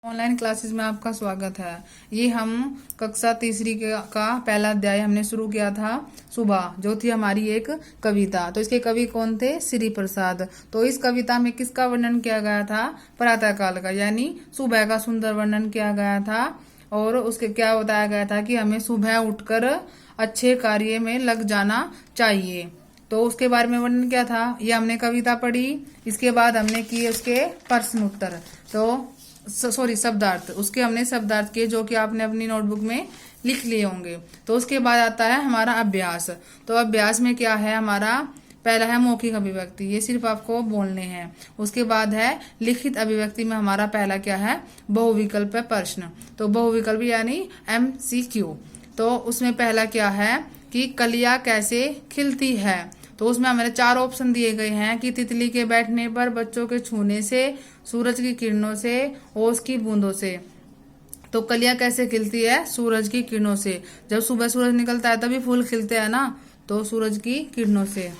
Online classes में आपका स्वागत है। ये हम कक्षा तीसरी का पहला अध्याय हमने शुरू किया था सुबह, जो थी हमारी एक कविता। तो इसके कवि कौन थे? श्री प्रसाद। तो इस कविता में किसका वर्णन किया गया था? प्रातः काल का, यानी सुबह का सुंदर वर्णन किया गया था। और उसके क्या बताया गया था कि हमें सुबह उठकर अच्छे कार्य में लग जाना चाहिए। तो उसके बारे में वर्णन किया था। ये हमने कविता पढ़ी। इसके बाद हमने किए उसके प्रश्न उत्तर, तो शब्दार्थ। उसके हमने शब्दार्थ किए, जो कि आपने अपनी नोटबुक में लिख लिए होंगे। तो उसके बाद आता है हमारा अभ्यास। तो अभ्यास में क्या है हमारा? पहला है मौखिक अभिव्यक्ति, ये सिर्फ आपको बोलने हैं। उसके बाद है लिखित अभिव्यक्ति में हमारा पहला क्या है? बहुविकल्प प्रश्न। तो बहुविकल्प यानी MCQ। तो उसमें पहला क्या है कि कलियां कैसे खिलती है। तो उसमें हमारे 4 ऑप्शन दिए गए हैं कि तितली के बैठने पर, बच्चों के छूने से, सूरज की किरणों से, ओस की बूंदों से। तो कलियां कैसे खिलती है? सूरज की किरणों से। जब सुबह सूरज निकलता है तभी फूल खिलते हैं ना, तो सूरज की किरणों से।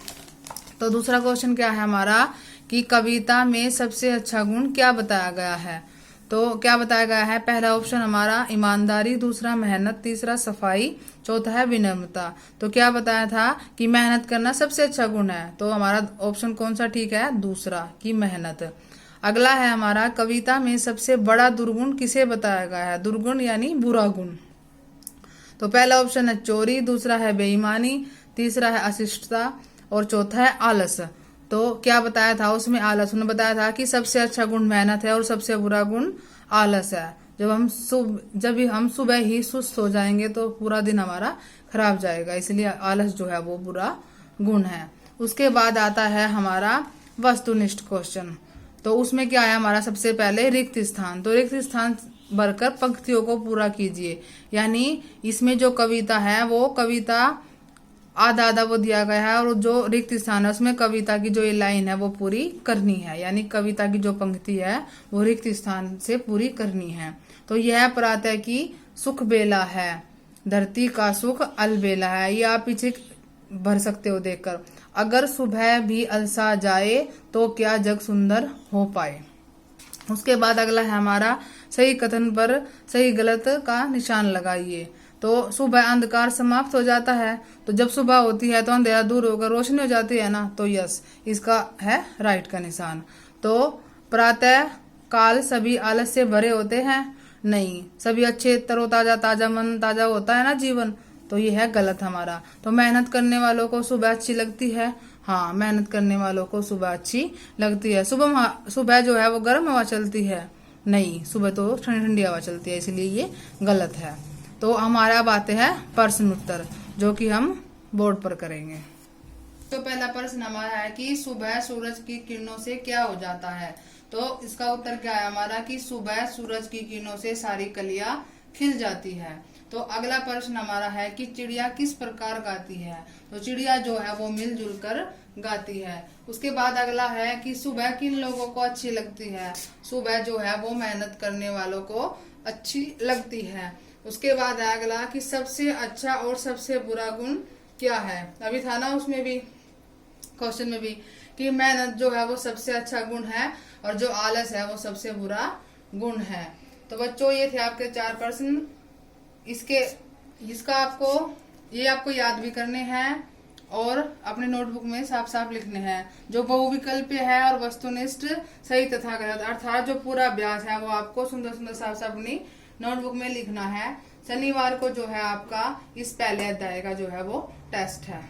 तो दूसरा क्वेश्चन क्या है हमारा कि कविता में सबसे अच्छा गुण क्या बताया गया है। तो क्या बताया गया है? पहला ऑप्शन हमारा ईमानदारी, दूसरा मेहनत, तीसरा सफाई, चौथा है विनम्रता। तो क्या बताया था कि मेहनत करना सबसे अच्छा गुण है। तो हमारा ऑप्शन कौन सा ठीक है? दूसरा, कि मेहनत। अगला है हमारा कविता में सबसे बड़ा दुर्गुण किसे बताया गया है? दुर्गुण यानी बुरा गुण। तो पहला ऑप्शन है चोरी, दूसरा है बेईमानी, तीसरा है अशिष्टता और चौथा है आलस। तो क्या बताया था उसमें? आलस। उन्होंने बताया था कि सबसे अच्छा गुण मेहनत है और सबसे बुरा गुण आलस है। जब हम सुबह ही सुस्त हो जाएंगे तो पूरा दिन हमारा खराब जाएगा, इसलिए आलस जो है वो बुरा गुण है। उसके बाद आता है हमारा वस्तुनिष्ठ क्वेश्चन। तो उसमें क्या है हमारा? सबसे पहले रिक्त स्थान। तो रिक्त स्थान भरकर पंक्तियों को पूरा कीजिए। यानी इसमें जो कविता है वो कविता आधा आधा वो दिया गया है, और जो रिक्त स्थान है उसमें कविता की जो ये लाइन है वो पूरी करनी है। यानी कविता की जो पंक्ति है वो रिक्त स्थान से पूरी करनी है। तो यह प्रातः की सुख बेला है, धरती का सुख अलबेला है। ये आप पीछे भर सकते हो देखकर। अगर सुबह भी अलसा जाए तो क्या जग सुंदर हो पाए। उसके बाद अगला है हमारा सही कथन पर सही गलत का निशान लगाइए। तो सुबह अंधकार समाप्त हो जाता है, तो जब सुबह होती है तो अंधेरा दूर होकर रोशनी हो जाती है ना, तो यस, इसका है राइट का निशान। तो प्रातः काल सभी आलस से भरे होते हैं? नहीं, सभी अच्छे तरोताजा, ताजा मन ताजा होता है ना जीवन, तो ये है गलत हमारा। तो मेहनत करने वालों को सुबह अच्छी लगती है? हाँ, मेहनत करने वालों को सुबह अच्छी लगती है। सुबह जो है वो गर्म हवा चलती है? नहीं, सुबह तो ठंडी ठंडी हवा चलती है, इसलिए ये गलत है। तो हमारा अब आते हैं प्रश्न उत्तर, जो कि हम बोर्ड पर करेंगे। तो पहला प्रश्न हमारा है कि सुबह सूरज की किरणों से क्या हो जाता है। तो इसका उत्तर क्या है हमारा कि सुबह सूरज की किरणों से सारी कलियां खिल जाती है। तो अगला प्रश्न हमारा है कि चिड़िया किस प्रकार गाती है। तो चिड़िया जो है वो मिलजुल कर गाती है। उसके बाद अगला है कि सुबह किन लोगों को अच्छी लगती है। सुबह जो है वो मेहनत करने वालों को अच्छी लगती है। उसके बाद है अगला कि सबसे अच्छा और सबसे बुरा गुण क्या है। अभी था ना उसमें भी, क्वेश्चन में भी, कि मेहनत जो है वो सबसे अच्छा गुण है और जो आलस है वो सबसे बुरा गुण है। तो बच्चों ये थे आपके 4 प्रश्न। इसका आपको याद भी करने हैं और अपने नोटबुक में साफ साफ लिखने हैं। जो बहुविकल्प है और वस्तुनिष्ठ, सही तथा गलत, अर्थात जो पूरा अभ्यास है वो आपको सुंदर सुंदर साफ साफ अपनी नोटबुक में लिखना है। शनिवार को जो है आपका इस पहले अध्याय का जो है वो टेस्ट है।